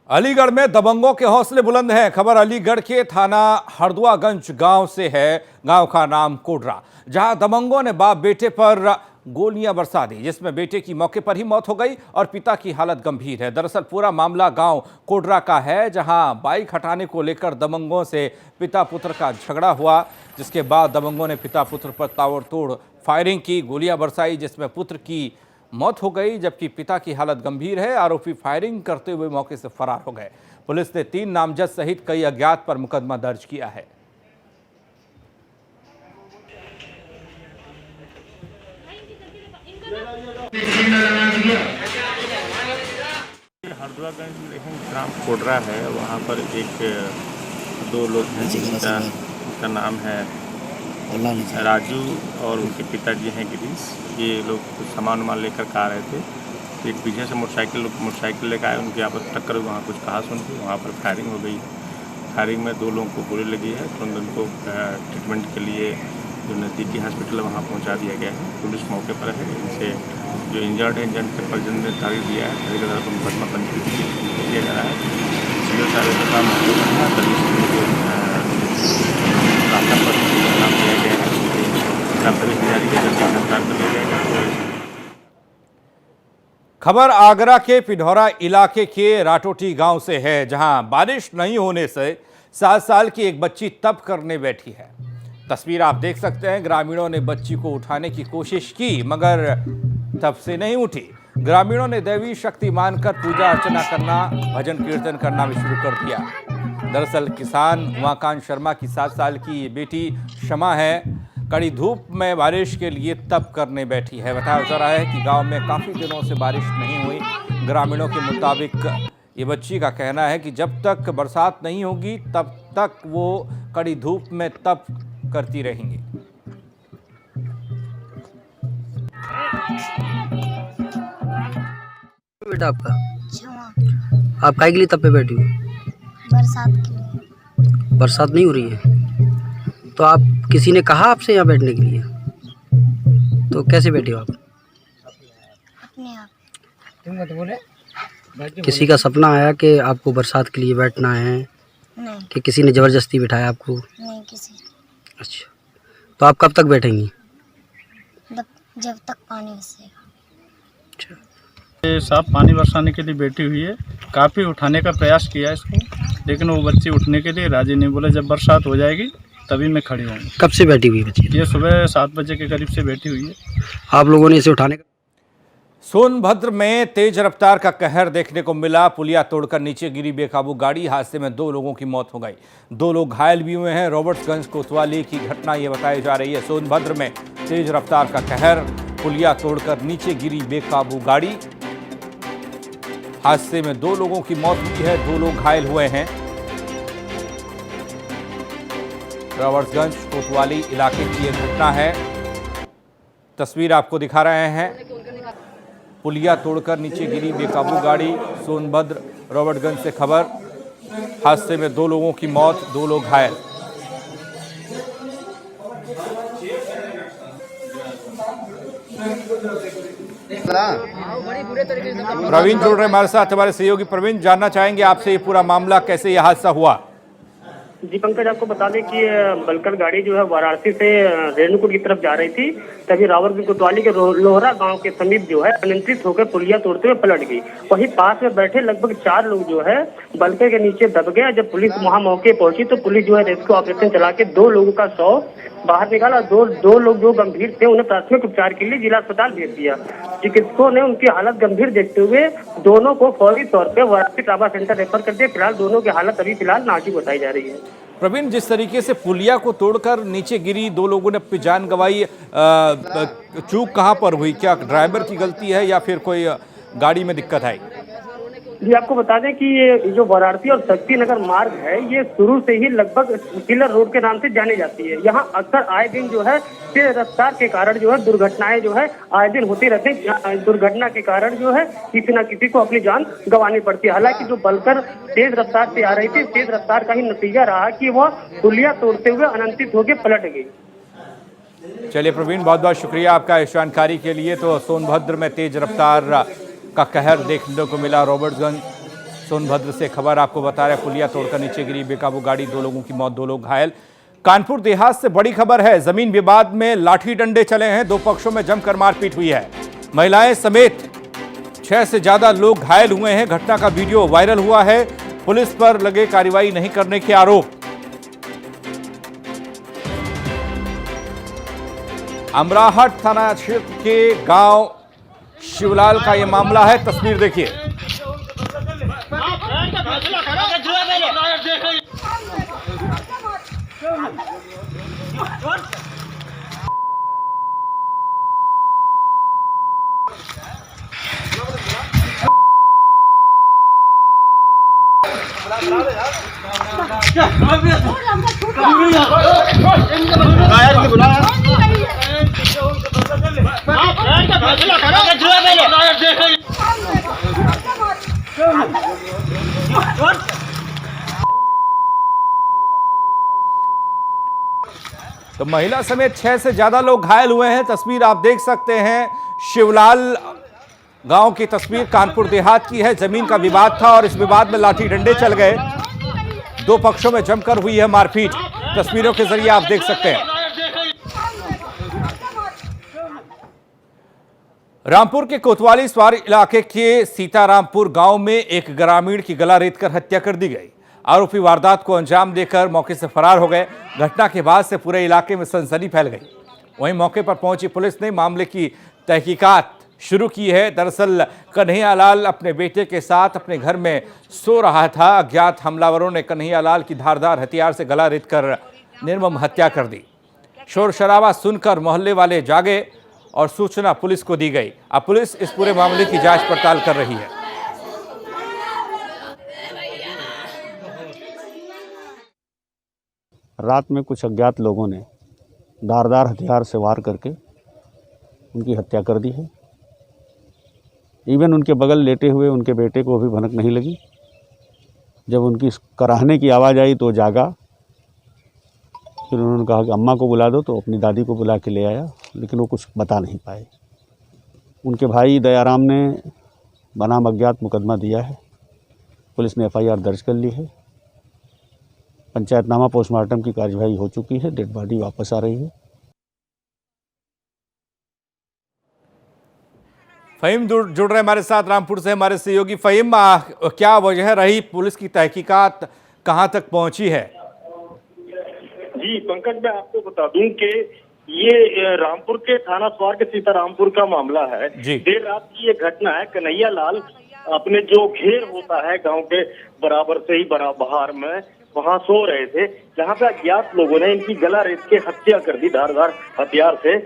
अलीगढ़ में दबंगों के हौसले बुलंद हैं। खबर अलीगढ़ के थाना हरदुआगंज गांव से है। गांव का नाम कोडरा, जहां दबंगों ने बाप बेटे पर गोलियां बरसा दी, जिसमें बेटे की मौके पर ही मौत हो गई और पिता की हालत गंभीर है। दरअसल पूरा मामला गांव कोडरा का है, जहां बाइक हटाने को लेकर दबंगों से पिता पुत्र का झगड़ा हुआ, जिसके बाद दबंगों ने पिता पुत्र पर ताबड़तोड़ फायरिंग की, गोलियां बरसाई, जिसमें पुत्र की मौत हो गई जबकि पिता की हालत गंभीर है। आरोपी फायरिंग करते हुए मौके से फरार हो गए। पुलिस ने 3 नामजद सहित कई अज्ञात पर मुकदमा दर्ज किया है। हरदुआगंज ग्राम कोडरा है, वहाँ पर दो लोग हैं जिनका नाम है राजू और उनके पिताजी हैं गिरीश। ये लोग सामान वामान लेकर आ रहे थे। एक पीछे से मोटरसाइकिल लेकर आए, उनकी आपस में टक्कर, वहाँ कुछ कहा सुन के वहाँ पर फायरिंग हो गई। फायरिंग में 2 लोगों को गोली लगी है। तुरंत उनको ट्रीटमेंट के लिए जो नज़दीकी हॉस्पिटल है वहाँ पहुँचा दिया गया है। पुलिस मौके पर है। इनसे जो इंजर्ड है, इंजर्ड के परिजन ने तारीख दिया है। तारीख के पर मुकदमा पंजीकृत किया जा रहा है। सिविल सारे का काम रास्ता पर नाम दिया गया है। खबर आगरा के पिढौरा इलाके के राटोटी गांव से है, जहां बारिश नहीं होने से 7 साल की एक बच्ची तप करने बैठी है। तस्वीर आप देख सकते हैं। ग्रामीणों ने बच्ची को उठाने की कोशिश की, मगर तप से नहीं उठी। ग्रामीणों ने देवी शक्ति मानकर पूजा अर्चना करना, भजन कीर्तन करना भी शुरू कर दिया। दरअसल किसान उमाकांत शर्मा की 7 साल की बेटी क्षमा है, कड़ी धूप में बारिश के लिए तप करने बैठी है। बताया जा रहा है कि गांव में काफ़ी दिनों से बारिश नहीं हुई। ग्रामीणों के मुताबिक ये बच्ची का कहना है कि जब तक बरसात नहीं होगी तब तक वो कड़ी धूप में तप करती रहेंगी। बेटा आपका, आप काहे के लिए तप पे बैठी हुई? बरसात के लिए। बरसात नहीं हो रही है तो आप, किसी ने कहा आपसे यहाँ बैठने के लिए? तो कैसे बैठे हो आप? अपने आप। तुम मत बोले। किसी का सपना आया कि आपको बरसात के लिए बैठना है? नहीं। कि किसी ने ज़बरदस्ती बिठाया आपको? नहीं किसी। अच्छा, तो आप कब तक बैठेंगी? जब तक पानी बरसेगा। अच्छा, साफ पानी बरसाने के लिए बैठी हुई है। काफ़ी उठाने का प्रयास किया इसको, लेकिन वो बच्ची उठने के लिए राजी नहीं। बोले जब बरसात हो जाएगी तभी मैं खड़ी होंगी। कब से बैठी हुई बच्ची? ये सुबह 7 बजे के करीब से बैठी हुई है। आप लोगों ने इसे उठाने का? सोनभद्र में तेज रफ्तार का कहर देखने को मिला। पुलिया तोड़कर नीचे गिरी बेकाबू गाड़ी। हादसे में 2 लोगों की मौत हो गई, 2 लोग घायल भी हुए हैं। रॉबर्ट्सगंज कोतवाली की घटना ये बताई जा रही है। सोनभद्र में तेज रफ्तार का कहर, पुलिया तोड़कर नीचे गिरी बेकाबू गाड़ी। हादसे में 2 लोगों की मौत हुई है, 2 लोग घायल हुए हैं। रॉबर्ट्सगंज कोतवाली इलाके की यह घटना है। तस्वीर आपको दिखा रहे हैं। पुलिया तोड़कर नीचे गिरी बेकाबू गाड़ी। सोनभद्र रॉबर्ट्सगंज से खबर। हादसे में 2 लोगों की मौत, 2 लोग घायल। प्रवीण जुड़ रहे हमारे साथ, हमारे सहयोगी प्रवीण। जानना चाहेंगे आपसे ये पूरा मामला, कैसे यह हादसा हुआ? जी पंकज, आपको बता दें कि बलकर गाड़ी जो है वाराणसी से रेणुकूट की तरफ जा रही थी। तभी रावलपिंडी कोतवाली के लोहरा गांव के समीप जो है अनियंत्रित होकर पुलिया तोड़ते हुए पलट गई। वहीं पास में बैठे लगभग 4 लोग जो है बलकर के नीचे दब गए। जब पुलिस वहां मौके पहुंची तो पुलिस जो है रेस्क्यू ऑपरेशन चला के 2 लोगों का शव बाहर निकाला। 2 लोग जो गंभीर थे उन्हें प्राथमिक उपचार के लिए जिला अस्पताल भेज दिया। चिकित्सकों ने उनकी हालत गंभीर देखते हुए दोनों को फौरी तौर पर वाराणसी ट्रामा सेंटर रेफर कर दिया। फिलहाल दोनों की हालत अभी फिलहाल नाजुक बताई जा रही है। प्रवीण, जिस तरीके से पुलिया को तोड़कर नीचे गिरी, 2 लोगों ने अपनी जान गंवाई, चूक कहां पर हुई? क्या ड्राइवर की गलती है या फिर कोई गाड़ी में दिक्कत आई? जी आपको बता दें कि ये जो वाराणसी और शक्ति नगर मार्ग है ये शुरू से ही लगभग किलर रोड के नाम से जानी जाती है। यहाँ अक्सर आए दिन जो है तेज रफ्तार के कारण जो है दुर्घटनाएं जो है आए दिन होती रहती है। दुर्घटना के कारण जो है किसी न किसी को अपनी जान गंवानी पड़ती है। हालांकि जो बलकर तेज रफ्तार से आ रही थी, तेज रफ्तार का ही नतीजा रहा कि वह पुलिया तोड़ते हुए अनियंत्रित होकर पलट गई। चलिए प्रवीण, बहुत बहुत शुक्रिया आपका इस जानकारी के लिए। तो सोनभद्र में तेज रफ्तार का कहर देखने को मिला। रॉबर्ट्सगंज सोनभद्र से खबर आपको बता रहे, पुलिया तोड़कर नीचे गिरी बेकाबू गाड़ी, 2 लोगों की मौत, 2 लोग घायल। कानपुर देहात से बड़ी खबर है, जमीन विवाद में लाठी डंडे चले हैं, 2 पक्षों में जमकर मारपीट हुई है। महिलाएं समेत 6 से ज्यादा लोग घायल हुए हैं। घटना का वीडियो वायरल हुआ है। पुलिस पर लगे कार्रवाई नहीं करने के आरोप। अमराहट थाना क्षेत्र के गांव शिवलाल का यह मामला है। तस्वीर देखिए। तो महिला समेत 6 से ज्यादा लोग घायल हुए हैं। तस्वीर आप देख सकते हैं, शिवलाल गांव की तस्वीर कानपुर देहात की है। जमीन का विवाद था और इस विवाद में लाठी डंडे चल गए, 2 पक्षों में जमकर हुई है मारपीट। तस्वीरों के जरिए आप देख सकते हैं। रामपुर के कोतवाली स्वार इलाके के सीतारामपुर गांव में एक ग्रामीण की गला रेतकर हत्या कर दी गई। आरोपी वारदात को अंजाम देकर मौके से फरार हो गए। घटना के बाद से पूरे इलाके में सनसनी फैल गई। वहीं मौके पर पहुंची पुलिस ने मामले की तहकीकात शुरू की है। दरअसल कन्हैयालाल अपने बेटे के साथ अपने घर में सो रहा था। अज्ञात हमलावरों ने कन्हैयालाल की धारदार हथियार से गला रेतकर निर्मम हत्या कर दी। शोर शराबा सुनकर मोहल्ले वाले जागे और सूचना पुलिस को दी गई। अब पुलिस इस पूरे मामले की जांच पड़ताल कर रही है। रात में कुछ अज्ञात लोगों ने धारदार हथियार से वार करके उनकी हत्या कर दी है। इवन उनके बगल लेटे हुए उनके बेटे को भी भनक नहीं लगी। जब उनकी कराहने की आवाज़ आई तो जागा। फिर उन्होंने कहा कि अम्मा को बुला दो, तो अपनी दादी को बुला के ले आया, लेकिन वो कुछ बता नहीं पाए। उनके भाई दयाराम ने बनाम अज्ञात मुकदमा दिया है। पुलिस ने FIR दर्ज कर ली है। पंचायतनामा पोस्टमार्टम की कार्यवाही हो चुकी है। डेड बॉडी वापस आ रही है। फहीम जुड़ रहे हमारे साथ रामपुर से, हमारे सहयोगी। फहीम, क्या वजह रही? पुलिस की तहकीकात कहां तक पहुंची है? जी पंकज, मैं आपको बता दूं कि ये रामपुर के थाना स्वार के सीतारामपुर का मामला है। देर रात की ये घटना है। कन्हैयालाल अपने जो घेर होता है गांव के बराबर से ही बाहर में, वहां सो रहे थे, जहां पे अज्ञात लोगों ने इनकी गला रेत के हत्या कर दी धारदार हथियार से।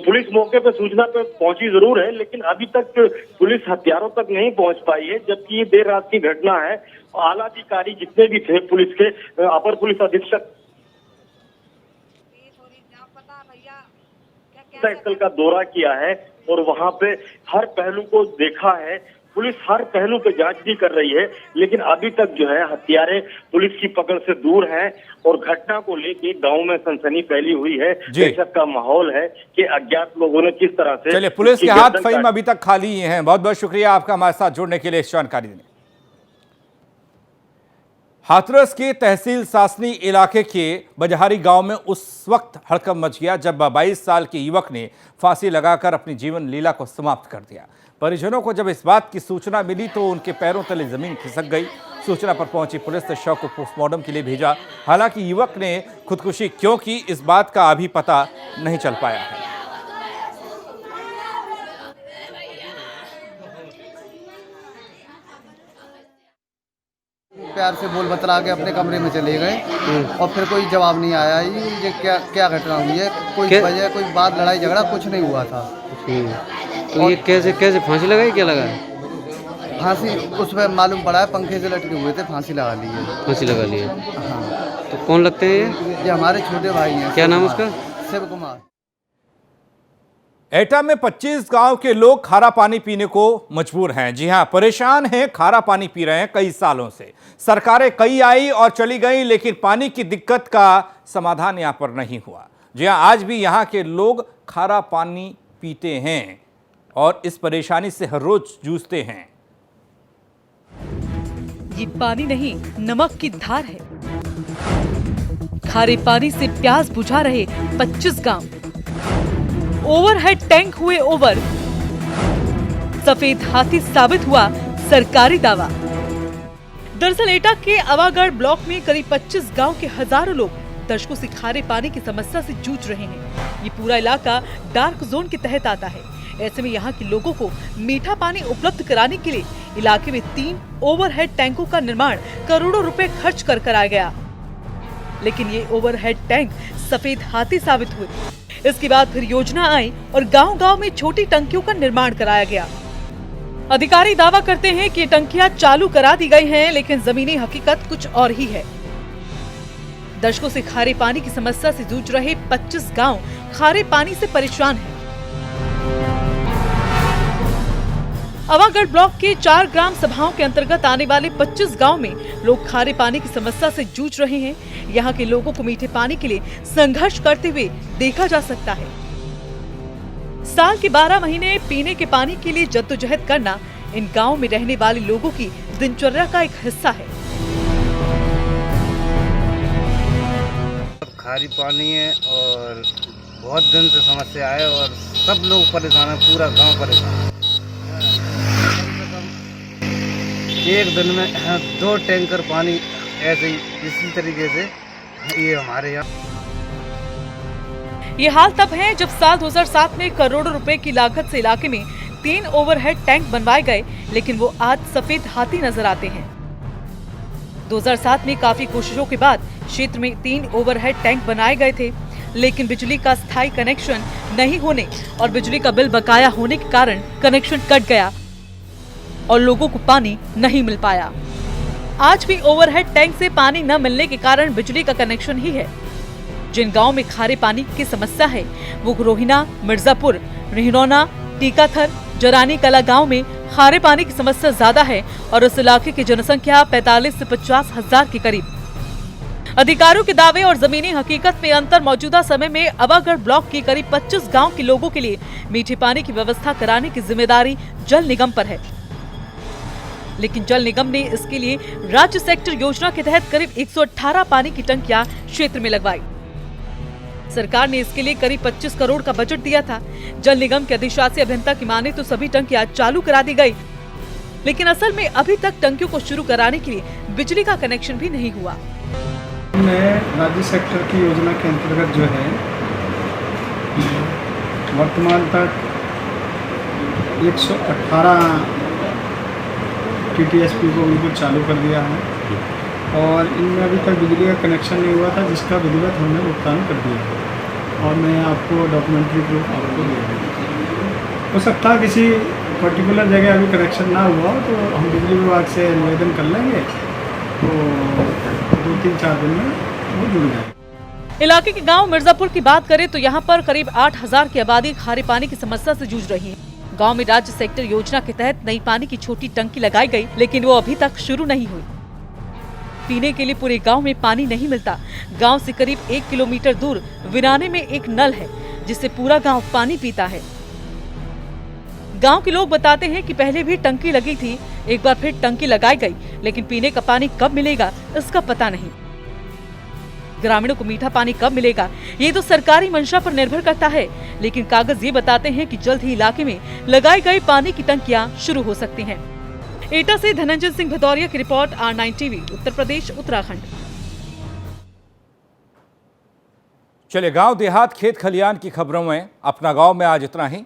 पुलिस मौके पे सूचना पे पहुंची जरूर है, लेकिन अभी तक पुलिस हथियारों तक नहीं पहुंच पाई है। जबकि ये देर रात की घटना है। आला अधिकारी जितने भी थे पुलिस के, अपर पुलिस अधीक्षक स्थल का दौरा किया है और वहां पे हर पहलू को देखा है। पुलिस हर पहलू पे जांच भी कर रही है, लेकिन अभी तक जो है हत्यारे पुलिस की पकड़ से दूर हैं और घटना को लेके गांव में सनसनी फैली हुई है। दहशत का माहौल है कि अज्ञात लोगों ने किस तरह से। चलिए, पुलिस के हाथ फहीम अभी तक खाली ही हैं। बहुत बहुत शुक्रिया आपका हमारे साथ जुड़ने के लिए, इस जानकारी देने। हाथरस के तहसील सासनी इलाके के बजहारी गांव में उस वक्त हड़कंप मच गया जब 22 साल के युवक ने फांसी लगाकर अपनी जीवन लीला को समाप्त कर दिया। परिजनों को जब इस बात की सूचना मिली तो उनके पैरों तले जमीन खिसक गई। सूचना पर पहुंची पुलिस ने शव को पोस्टमार्टम के लिए भेजा। हालांकि युवक ने खुदकुशी क्यों की, इस बात का अभी पता नहीं चल पाया है। प्यार से बोल बतला के अपने कमरे में चले गए और फिर कोई जवाब नहीं आया। ये क्या घटना हुई है? कोई वजह, कोई बात, लड़ाई झगड़ा कुछ नहीं हुआ था। तो ये कैसे फांसी लगाई? क्या लगा? फांसी उसमें मालूम पड़ा है, पंखे से लटके हुए थे, फांसी लगा ली है। फांसी लगा ली है। हाँ। तो कौन लगते हैं ये हमारे छोटे भाई हैं। क्या नाम उसका? शिव कुमार। एटा में 25 गांव के लोग खारा पानी पीने को मजबूर हैं। जी हां, परेशान हैं, खारा पानी पी रहे हैं कई सालों से। सरकारें कई आई और चली गई, लेकिन पानी की दिक्कत का समाधान यहां पर नहीं हुआ। जी हां, आज भी यहां के लोग खारा पानी पीते हैं और इस परेशानी से हर रोज जूझते हैं। ये पानी नहीं, नमक की धार है। खारे पानी से प्यास बुझा रहे 25 गांव। ओवरहेड टैंक हुए ओवर। सफेद हाथी साबित हुआ सरकारी दावा। दरअसल एटा के अवागढ़ ब्लॉक में करीब 25 गांव के हजारों लोग दशकों से खारे पानी की समस्या से जूझ रहे हैं। ये पूरा इलाका डार्क जोन के तहत आता है। ऐसे में यहाँ के लोगों को मीठा पानी उपलब्ध कराने के लिए इलाके में 3 ओवरहेड टैंकों का निर्माण करोड़ों रुपए खर्च कर कराया गया, लेकिन ये ओवरहेड टैंक सफेद हाथी साबित हुए। इसके बाद फिर योजना आई और गांव-गांव में छोटी टंकियों का निर्माण कराया गया। अधिकारी दावा करते हैं कि ये टंकियां चालू करा दी गई हैं, लेकिन जमीनी हकीकत कुछ और ही है। दशकों से खारे पानी की समस्या से जूझ रहे 25 गांव खारे पानी से परेशान हैं। अवागढ़ ब्लॉक के 4 ग्राम सभाओं के अंतर्गत आने वाले 25 गांव में लोग खारे पानी की समस्या से जूझ रहे हैं। यहाँ के लोगों को मीठे पानी के लिए संघर्ष करते हुए देखा जा सकता है। साल के 12 महीने पीने के पानी के लिए जद्दोजहद करना इन गांव में रहने वाले लोगों की दिनचर्या का एक हिस्सा है। खारी पानी है और बहुत दिन से समस्या है और सब लोग परेशान है, पूरा गांव परेशान है। एक दिन में 2 टैंकर पानी ऐसे ही इसी तरीके से ये हमारे यहाँ। ये हाल तब है जब साल 2007 में करोड़ों रुपए की लागत से इलाके में 3 ओवरहेड टैंक बनवाए गए, लेकिन वो आज सफेद हाथी नजर आते हैं। 2007 में काफी कोशिशों के बाद क्षेत्र में 3 ओवरहेड टैंक बनाए गए थे, लेकिन बिजली का स्थायी कनेक्शन नहीं होने और बिजली का बिल बकाया होने के कारण कनेक्शन कट गया और लोगों को पानी नहीं मिल पाया। आज भी ओवरहेड टैंक से पानी न मिलने के कारण बिजली का कनेक्शन ही है। जिन गांव में खारे पानी की समस्या है वो रोहिना, मिर्जापुर, रिहनौना, टीकाथर, जरानी कला गांव में खारे पानी की समस्या ज्यादा है और उस इलाके की जनसंख्या 45 से 50 हजार के करीब। अधिकारियों के दावे और जमीनी हकीकत में अंतर मौजूदा समय में अवागढ़ ब्लॉक के करीब 25 गांव के लोगों के लिए मीठे पानी की व्यवस्था कराने की जिम्मेदारी जल निगम पर है, लेकिन जल निगम ने इसके लिए राज्य सेक्टर योजना के तहत करीब 118 पानी की टंकियां क्षेत्र में लगवाई। सरकार ने इसके लिए करीब 25 करोड़ का बजट दिया था। जल निगम के अधिशासी अभियंता की माने तो सभी टंकियां चालू करा दी गई, लेकिन असल में अभी तक टंकियों को शुरू कराने के लिए बिजली का कनेक्शन भी नहीं हुआ। राज्य सेक्टर की योजना के अंतर्गत जो है वर्तमान तक 118 TTSP को बिल्कुल चालू कर दिया है और इनमें अभी तक बिजली का कनेक्शन नहीं हुआ था, जिसका विधिवत हमने भुगतान कर दिया है और मैं आपको डॉक्यूमेंट्री प्रूफ आपको दे दूँगा। हो सकता है किसी पर्टिकुलर जगह अभी कनेक्शन ना हुआ हो तो हम बिजली विभाग से निवेदन कर लेंगे, तो 2-3-4 दिन में वो जुड़ जाए। इलाके के गांव मिर्जापुर की बात करें तो यहाँ पर करीब 8000 की आबादी खारे पानी की समस्या से जूझ रही है। गांव में राज्य सेक्टर योजना के तहत नई पानी की छोटी टंकी लगाई गई, लेकिन वो अभी तक शुरू नहीं हुई। पीने के लिए पूरे गांव में पानी नहीं मिलता। गांव से करीब 1 किलोमीटर दूर विराने में एक नल है, जिससे पूरा गांव पानी पीता है। गांव के लोग बताते हैं कि पहले भी टंकी लगी थी, एक बार फिर टंकी लगाई गई, लेकिन पीने का पानी कब मिलेगा इसका पता नहीं। ग्रामीणों को मीठा पानी कब मिलेगा ये तो सरकारी मंशा पर निर्भर करता है, लेकिन कागज ये बताते हैं कि जल्द ही इलाके में लगाई गई पानी की टंकियां शुरू हो सकती हैं। एटा से धनंजय सिंह भदौरिया की report, R9 TV, Uttar Pradesh, Uttarakhand. चलिए गांव देहात खेत खलियान की खबरों में अपना गांव में आज इतना ही।